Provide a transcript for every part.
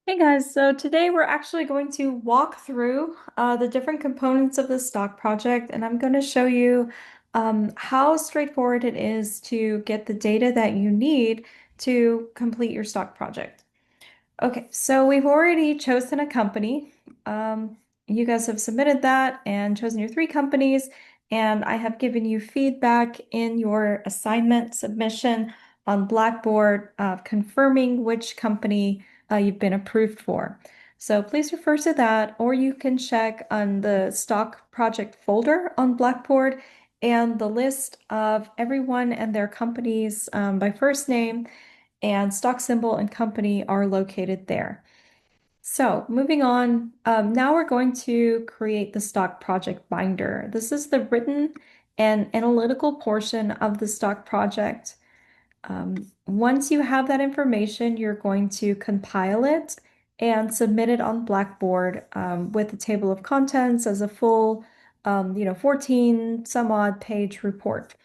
Hey guys, so today we're actually going to walk through the different components of the stock project, and I'm going to show you how straightforward it is to get the data that you need to complete your stock project. Okay, so we've already chosen a company. You guys have submitted that and chosen your three companies, and I have given you feedback in your assignment submission on Blackboard confirming which company you've been approved for. So please refer to that, or you can check on the stock project folder on Blackboard and the list of everyone and their companies by first name and stock symbol and company are located there. So moving on, now we're going to create the stock project binder. This is the written and analytical portion of the stock project. Once you have that information, you're going to compile it and submit it on Blackboard with a table of contents as a full, 14 some odd page report.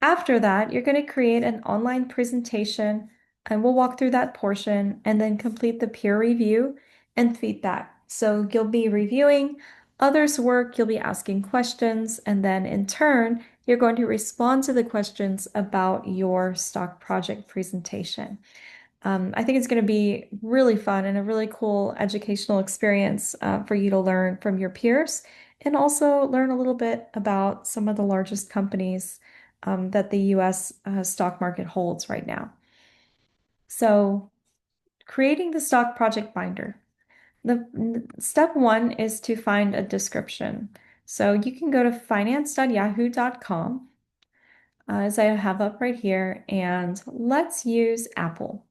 After that, you're going to create an online presentation and we'll walk through that portion and then complete the peer review and feedback. So you'll be reviewing others' work, you'll be asking questions, and then in turn, you're going to respond to the questions about your stock project presentation. I think it's going to be really fun and a really cool educational experience for you to learn from your peers and also learn a little bit about some of the largest companies that the US stock market holds right now. So, creating the stock project binder. The step one is to find a description. So you can go to finance.yahoo.com, as I have up right here, and let's use Apple.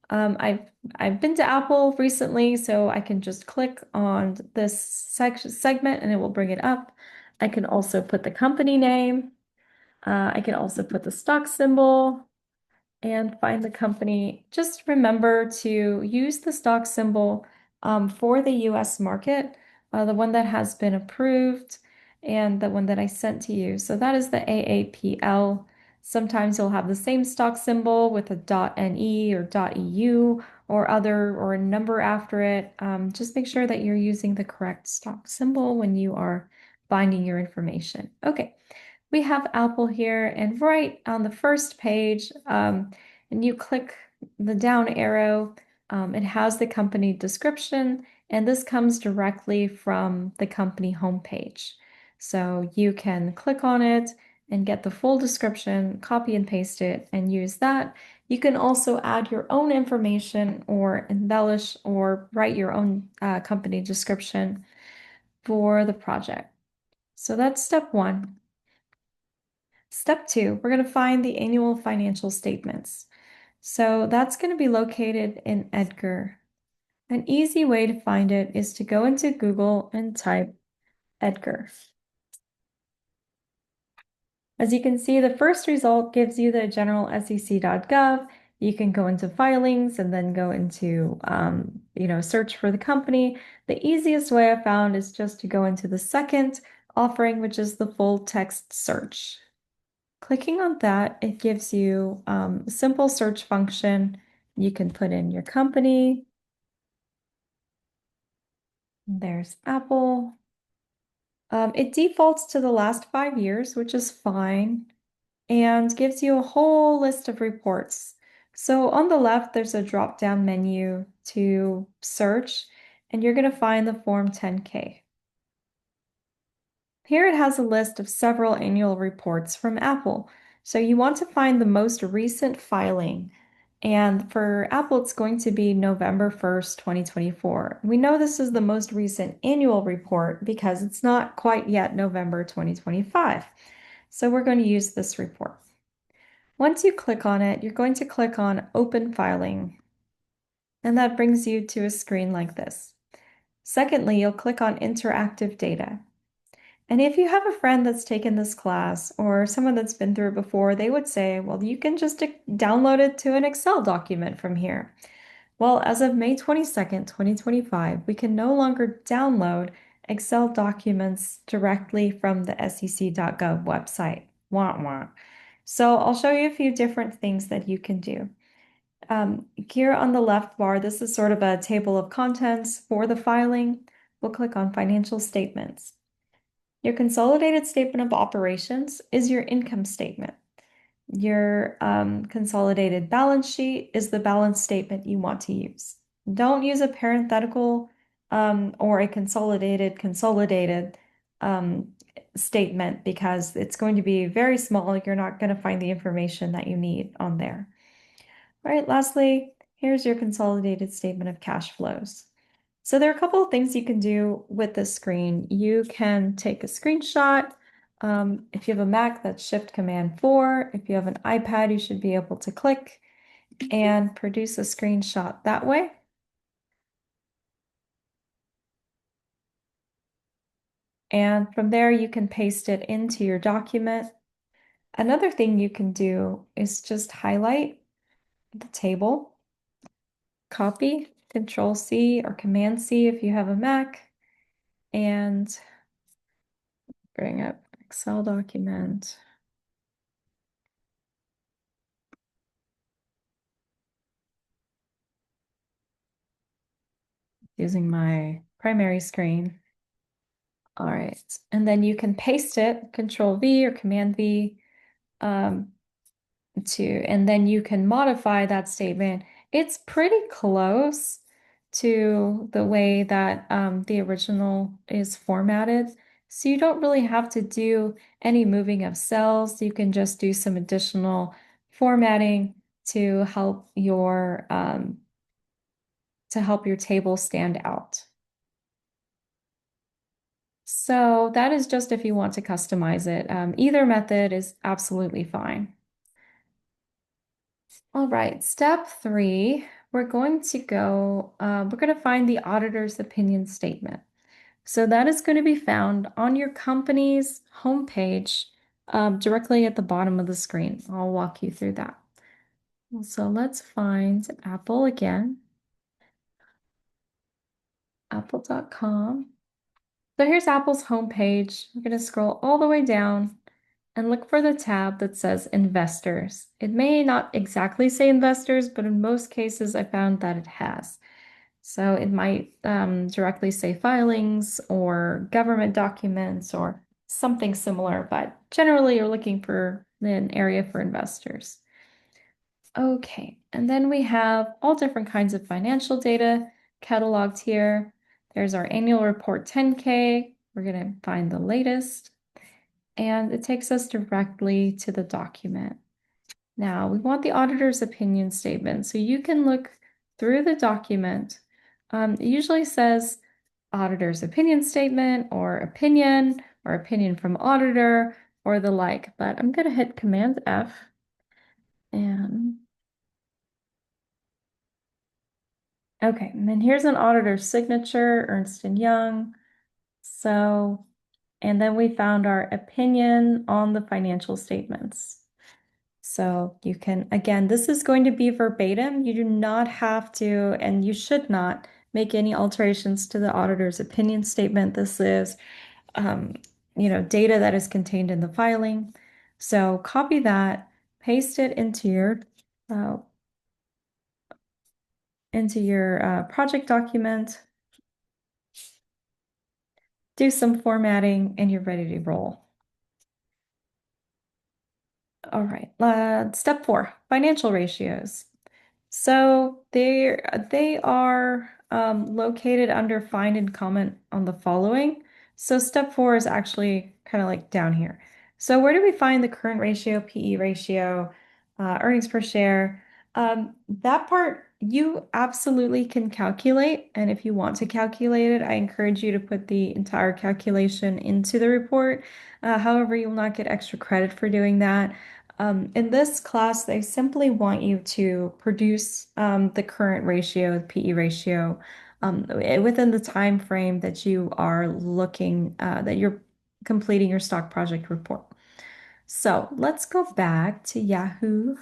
I've been to Apple recently, so I can just click on this segment and it will bring it up. I can also put the company name. I can also put the stock symbol and find the company. Just remember to use the stock symbol for the US market, the one that has been approved and the one that I sent to you. So that is the AAPL. Sometimes you'll have the same stock symbol with a .NE or .EU or other or a number after it. Just make sure that you're using the correct stock symbol when you are binding your information. Okay, we have Apple here, and right on the first page, and you click the down arrow, it has the company description, and this comes directly from the company homepage. So you can click on it and get the full description, copy and paste it, and use that. You can also add your own information or embellish or write your own company description for the project. So that's step one. Step two, we're going to find the annual financial statements. So that's going to be located in Edgar. An easy way to find it is to go into Google and type Edgar. As you can see, the first result gives you the general sec.gov. You can go into filings and then go into, search for the company. The easiest way I found is just to go into the second offering, which is the full text search. Clicking on that, it gives you a simple search function. You can put in your company. There's Apple. It defaults to the last 5 years, which is fine, and gives you a whole list of reports. So on the left, there's a drop-down menu to search, and you're going to find the Form 10K. Here it has a list of several annual reports from Apple. So you want to find the most recent filing. And for Apple, it's going to be November 1st, 2024. We know this is the most recent annual report because it's not quite yet November 2025. So we're going to use this report. Once you click on it, you're going to click on Open Filing. And that brings you to a screen like this. Secondly, you'll click on Interactive Data. And if you have a friend that's taken this class or someone that's been through it before, they would say, well, you can just download it to an Excel document from here. Well, as of May 22nd, 2025, we can no longer download Excel documents directly from the sec.gov website. Wah, wah. So I'll show you a few different things that you can do. Here on the left bar, this is sort of a table of contents for the filing. We'll click on financial statements. Your consolidated statement of operations is your income statement. Your consolidated balance sheet is the balance statement you want to use. Don't use a parenthetical or a consolidated um, statement because it's going to be very small. You're not going to find the information that you need on there. All right, lastly, here's your consolidated statement of cash flows. So there are a couple of things you can do with this screen. You can take a screenshot. If you have a Mac, that's Shift Command 4. If you have an iPad, you should be able to click and produce a screenshot that way. And from there, you can paste it into your document. Another thing you can do is just highlight the table, copy, Control C or Command C if you have a Mac, and bring up Excel document. Using my primary screen. All right, and then you can paste it, Control V or Command V, um, and then you can modify that statement. It's pretty close to the way that the original is formatted. So you don't really have to do any moving of cells. You can just do some additional formatting to help your table stand out. So that is just if you want to customize it. Either method is absolutely fine. All right, step 3, we're going to find the auditor's opinion statement. So that is going to be found on your company's homepage, directly at the bottom of the screen. I'll walk you through that. So let's find Apple again, apple.com. So here's Apple's homepage. We're going to scroll all the way down and look for the tab that says Investors. It may not exactly say Investors, but in most cases I found that it has. So it might directly say Filings or Government Documents or something similar, but generally you're looking for an area for investors. Okay, and then we have all different kinds of financial data cataloged here. There's our annual report 10K. We're going to find the latest, and it takes us directly to the document. Now, we want the auditor's opinion statement, so you can look through the document. It usually says auditor's opinion statement or opinion from auditor or the like, but I'm going to hit Command F and okay, and then here's an auditor's signature, Ernst & Young. So, and then we found our opinion on the financial statements. So you can, again, this is going to be verbatim. You do not have to, and you should not make any alterations to the auditor's opinion statement. This is, um, data that is contained in the filing. So copy that, paste it uh, into your project document, do some formatting, and you're ready to roll. All right, step 4, financial ratios. So they are located under find and comment on the following. So step 4 is actually kind of like down here. So where do we find the current ratio, PE ratio, earnings per share? That part you absolutely can calculate. And if you want to calculate it, I encourage you to put the entire calculation into the report. However, you will not get extra credit for doing that. In this class, they simply want you to produce the current ratio, the PE ratio, within the time frame that you are that you're completing your stock project report. So let's go back to Yahoo.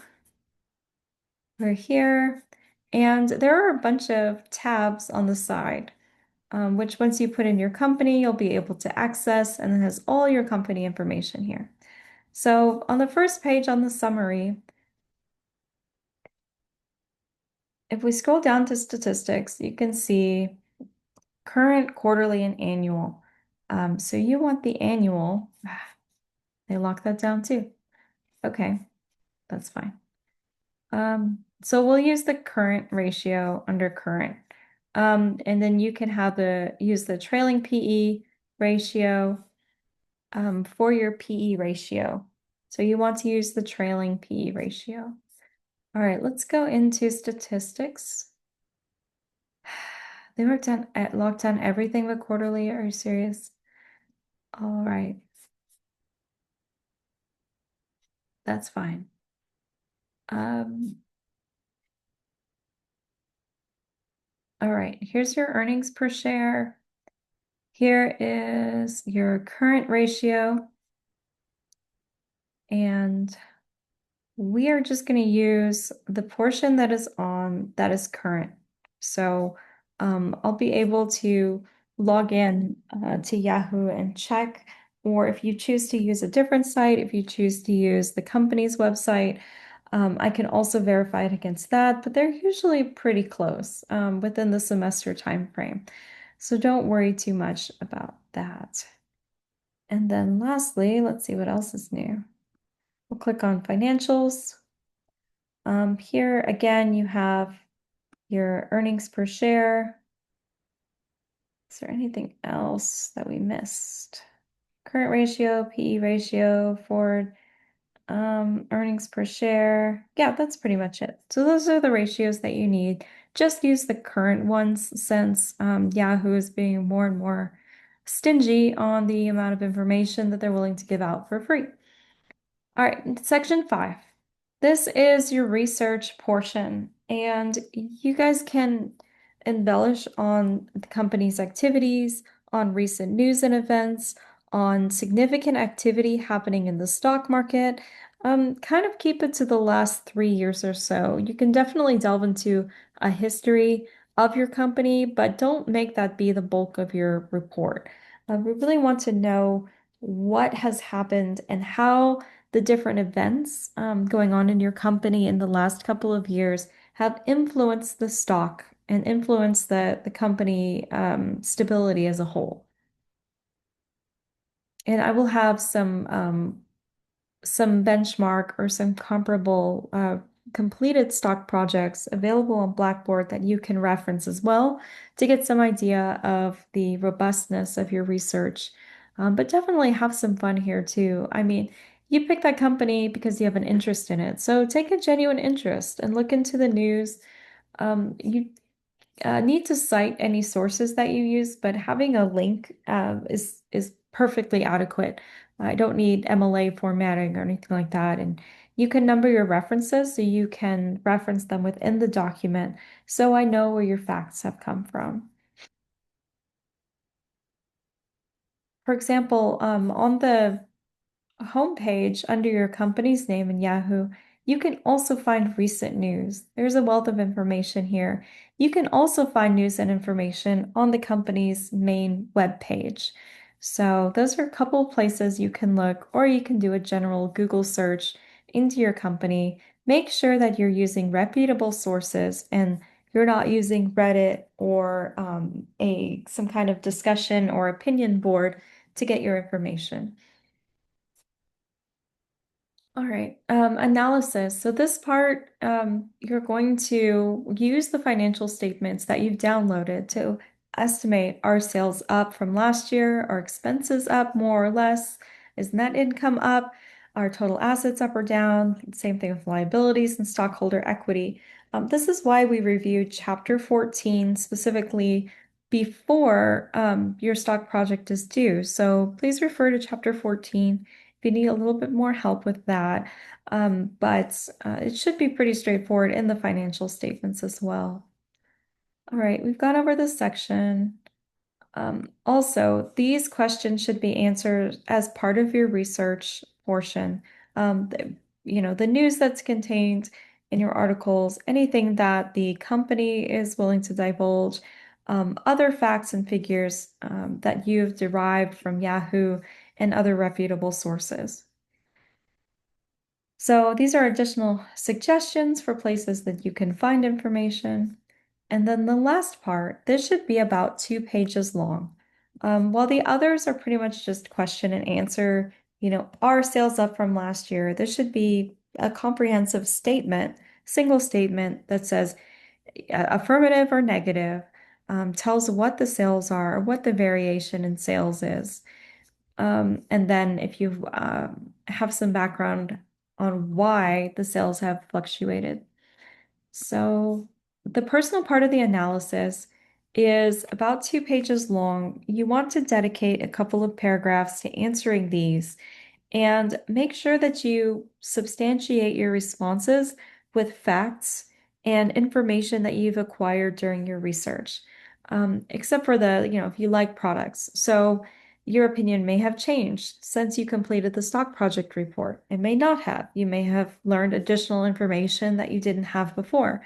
We're here, and there are a bunch of tabs on the side, which once you put in your company, you'll be able to access, and it has all your company information here. So on the first page on the summary, if we scroll down to statistics, you can see current, quarterly, and annual. So you want the annual. They lock that down too. Okay, that's fine. So we'll use the current ratio under current. And then you can have use the trailing PE ratio for your PE ratio. So you want to use the trailing PE ratio. All right, let's go into statistics. They locked down everything but quarterly. Are you serious? All right, that's fine. Um, all right, here's your earnings per share. Here is your current ratio, and we are just going to use the portion that is current. So I'll be able to log in to Yahoo and check, or if you choose to use a different site, if you choose to use the company's website, I can also verify it against that, but they're usually pretty close within the semester time frame. So don't worry too much about that. And then lastly, let's see what else is new. We'll click on financials. Here again, you have your earnings per share. Is there anything else that we missed? Current ratio, PE ratio, forward, earnings per share. Yeah, that's pretty much it. So those are the ratios that you need. Just use the current ones since Yahoo is being more and more stingy on the amount of information that they're willing to give out for free. All right, section 5. This is your research portion, and you guys can embellish on the company's activities, on recent news and events, on significant activity happening in the stock market. Kind of keep it to the last 3 years or so. You can definitely delve into a history of your company, but don't make that be the bulk of your report. We really want to know what has happened and how the different events going on in your company in the last couple of years have influenced the stock and influenced the company stability as a whole. And I will have some benchmark or some comparable completed stock projects available on Blackboard that you can reference as well to get some idea of the robustness of your research. But definitely have some fun here too. I mean, you pick that company because you have an interest in it. So take a genuine interest and look into the news. You need to cite any sources that you use, but having a link is perfectly adequate. I don't need MLA formatting or anything like that. And you can number your references so you can reference them within the document so I know where your facts have come from. For example, on the homepage under your company's name in Yahoo, you can also find recent news. There's a wealth of information here. You can also find news and information on the company's main web page. So those are a couple of places you can look, or you can do a general Google search into your company. Make sure that you're using reputable sources and you're not using Reddit or a some kind of discussion or opinion board to get your information. All right, analysis. So this part, you're going to use the financial statements that you've downloaded to estimate are sales up from last year, are expenses up more or less, is net income up, are total assets up or down, same thing with liabilities and stockholder equity. This is why we reviewed Chapter 14 specifically before your stock project is due. So please refer to Chapter 14 if you need a little bit more help with that. But it should be pretty straightforward in the financial statements as well. All right, we've gone over this section. Also, these questions should be answered as part of your research portion. The news that's contained in your articles, anything that the company is willing to divulge, other facts and figures that you've derived from Yahoo and other reputable sources. So these are additional suggestions for places that you can find information. And then the last part, this should be about 2 pages long. While the others are pretty much just question and answer, are sales up from last year? This should be a comprehensive statement, single statement that says affirmative or negative, tells what the sales are, or what the variation in sales is. And then if you have some background on why the sales have fluctuated. So the personal part of the analysis is about 2 pages long. You want to dedicate a couple of paragraphs to answering these and make sure that you substantiate your responses with facts and information that you've acquired during your research. Except for if you like products. So your opinion may have changed since you completed the stock project report. It may not have. You may have learned additional information that you didn't have before.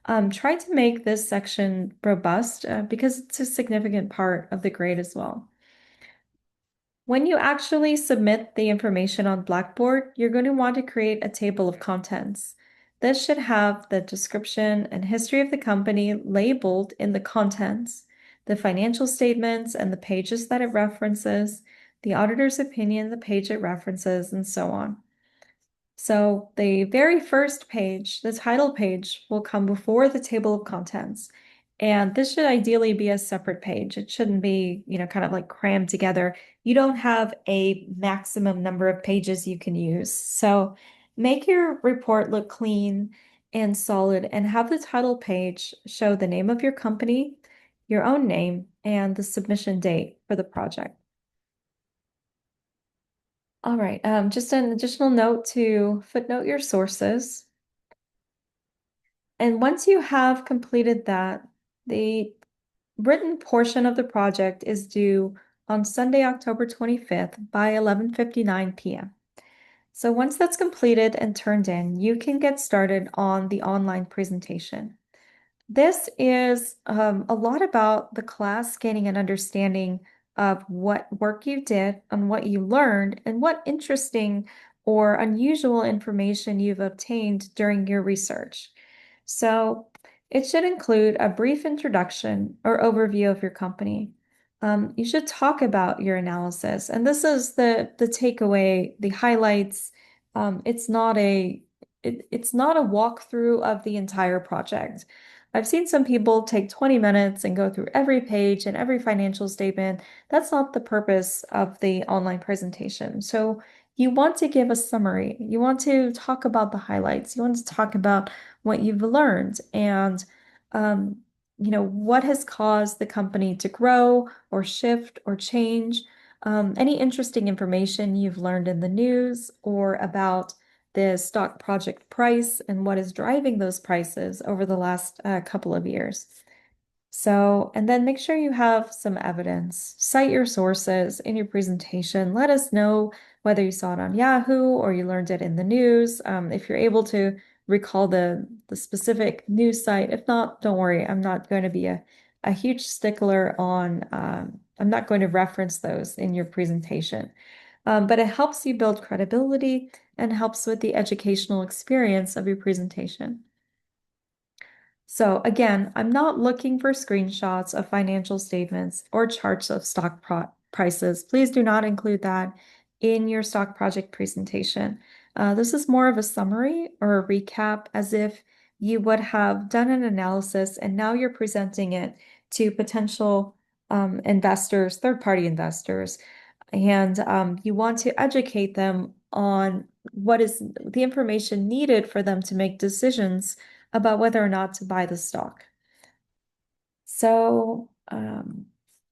Try to make this section robust because it's a significant part of the grade as well. When you actually submit the information on Blackboard, you're going to want to create a table of contents. This should have the description and history of the company labeled in the contents, the financial statements and the pages that it references, the auditor's opinion, the page it references, and so on. So the very first page, the title page, will come before the table of contents. And this should ideally be a separate page. It shouldn't be, kind of like crammed together. You don't have a maximum number of pages you can use. So make your report look clean and solid and have the title page show the name of your company, your own name, and the submission date for the project. All right, just an additional note to footnote your sources. And once you have completed that, the written portion of the project is due on Sunday, October 25th by 11:59 p.m. So once that's completed and turned in, you can get started on the online presentation. This is a lot about the class gaining an understanding of what work you did and what you learned and what interesting or unusual information you've obtained during your research. So it should include a brief introduction or overview of your company. You should talk about your analysis, and this is the takeaway, the highlights. It's not it's not a walkthrough of the entire project. I've seen some people take 20 minutes and go through every page and every financial statement. That's not the purpose of the online presentation. So you want to give a summary. You want to talk about the highlights. You want to talk about what you've learned and um, what has caused the company to grow or shift or change. Any interesting information you've learned in the news or about the stock project price and what is driving those prices over the last couple of years. So, and then make sure you have some evidence. Cite your sources in your presentation. Let us know whether you saw it on Yahoo or you learned it in the news. If you're able to recall the specific news site. If not, don't worry. I'm not going to be a huge stickler on, I'm not going to reference those in your presentation. But it helps you build credibility and helps with the educational experience of your presentation. So again, I'm not looking for screenshots of financial statements or charts of stock prices. Please do not include that in your stock project presentation. This is more of a summary or a recap as if you would have done an analysis and now you're presenting it to potential investors, third-party investors, and you want to educate them on what is the information needed for them to make decisions about whether or not to buy the stock. So,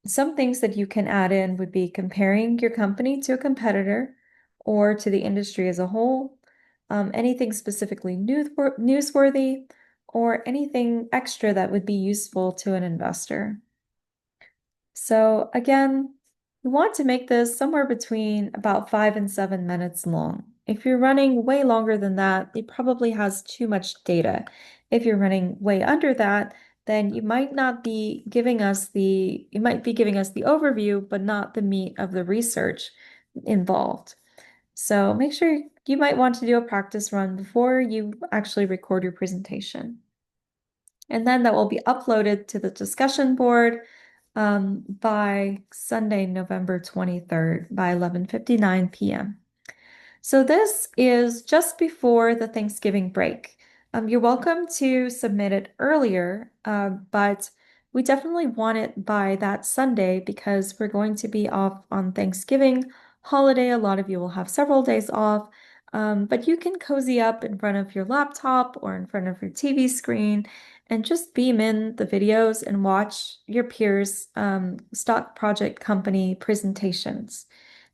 some things that you can add in would be comparing your company to a competitor or to the industry as a whole, anything specifically newsworthy, or anything extra that would be useful to an investor. So again, you want to make this somewhere between about 5 and 7 minutes long. If you're running way longer than that, it probably has too much data. If you're running way under that, then you might not be giving us you might be giving us the overview, but not the meat of the research involved. So make sure you might want to do a practice run before you actually record your presentation. And then that will be uploaded to the discussion board by Sunday, November 23rd by 11:59 p.m. So this is just before the Thanksgiving break. You're welcome to submit it earlier, but we definitely want it by that Sunday because we're going to be off on Thanksgiving holiday. A lot of you will have several days off, but you can cozy up in front of your laptop or in front of your TV screen and just beam in the videos and watch your peers' stock project company presentations.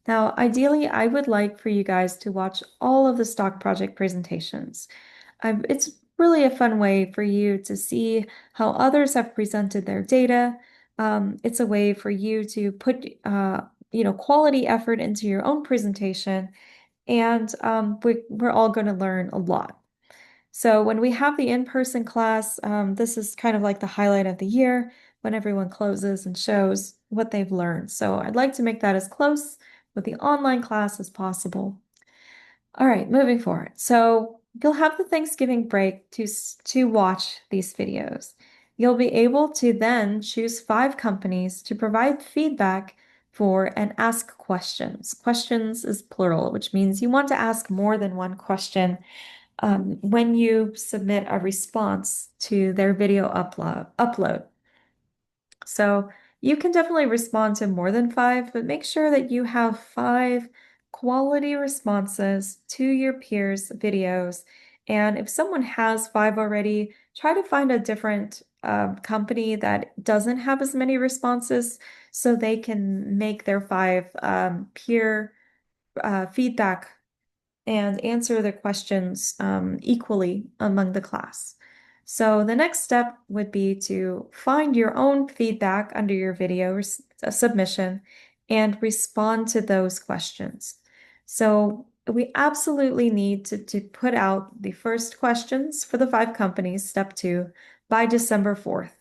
Now, ideally, I would like for you guys to watch all of the stock project presentations. It's really a fun way for you to see how others have presented their data. It's a way for you to put, quality effort into your own presentation, and we're all going to learn a lot. So when we have the in-person class, this is kind of like the highlight of the year when everyone closes and shows what they've learned. So I'd like to make that as close with the online class as possible. All right, moving forward. So you'll have the Thanksgiving break to watch these videos. You'll be able to then choose 5 companies to provide feedback for and ask questions. Questions is plural, which means you want to ask more than one question when you submit a response to their video upload. So you can definitely respond to more than 5, but make sure that you have 5 quality responses to your peers' videos. And if someone has 5 already, try to find a different company that doesn't have as many responses so they can make their 5 peer feedback and answer the questions equally among the class. So the next step would be to find your own feedback under your video submission and respond to those questions. So we absolutely need to put out the first questions for the 5 companies, step 2, by December 4th.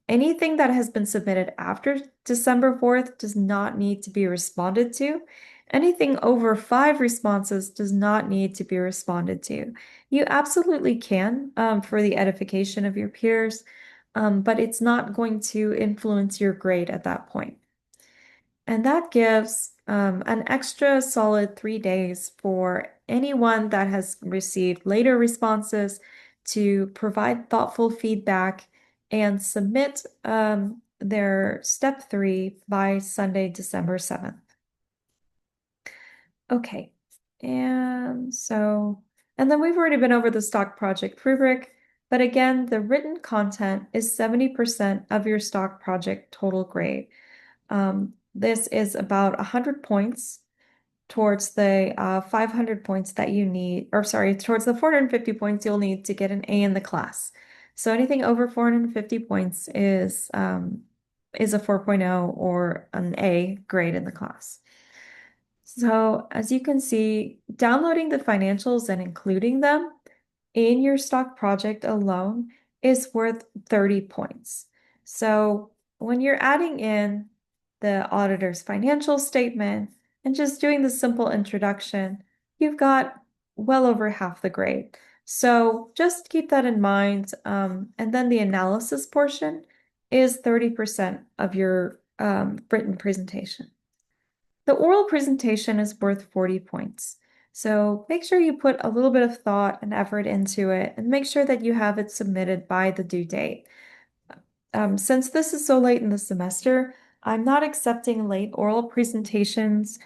Anything that has been submitted after December 4th does not need to be responded to. Anything over 5 responses does not need to be responded to. You absolutely can for the edification of your peers, but it's not going to influence your grade at that point. And that gives an extra solid 3 days for anyone that has received later responses to provide thoughtful feedback and submit their step 3 by Sunday, December 7th. Okay, and then we've already been over the stock project rubric, but again, the written content is 70% of your stock project total grade. This is about 100 points towards the 500 points that you need, or sorry, towards the 450 points you'll need to get an A in the class. So anything over 450 points is a 4.0 or an A grade in the class. So as you can see, downloading the financials and including them in your stock project alone is worth 30 points. So when you're adding in the auditor's financial statement and just doing the simple introduction, you've got well over half the grade. So just keep that in mind. And then the analysis portion is 30% of your written presentation. The oral presentation is worth 40 points. So make sure you put a little bit of thought and effort into it and make sure that you have it submitted by the due date. Since this is so late in the semester, I'm not accepting late oral presentations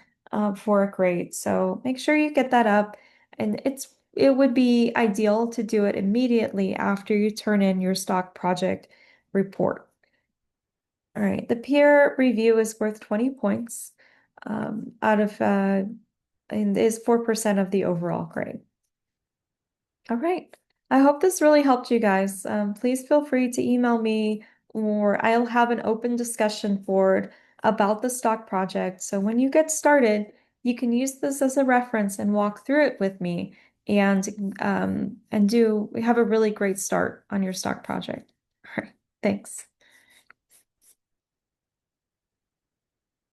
for a grade. So make sure you get that up. And it would be ideal to do it immediately after you turn in your stock project report. All right, the peer review is worth 20 points out of and is 4% of the overall grade. All right. I hope this really helped you guys. Please feel free to email me or I'll have an open discussion board about the stock project. So when you get started, you can use this as a reference and walk through it with me and have a really great start on your stock project. All right. Thanks.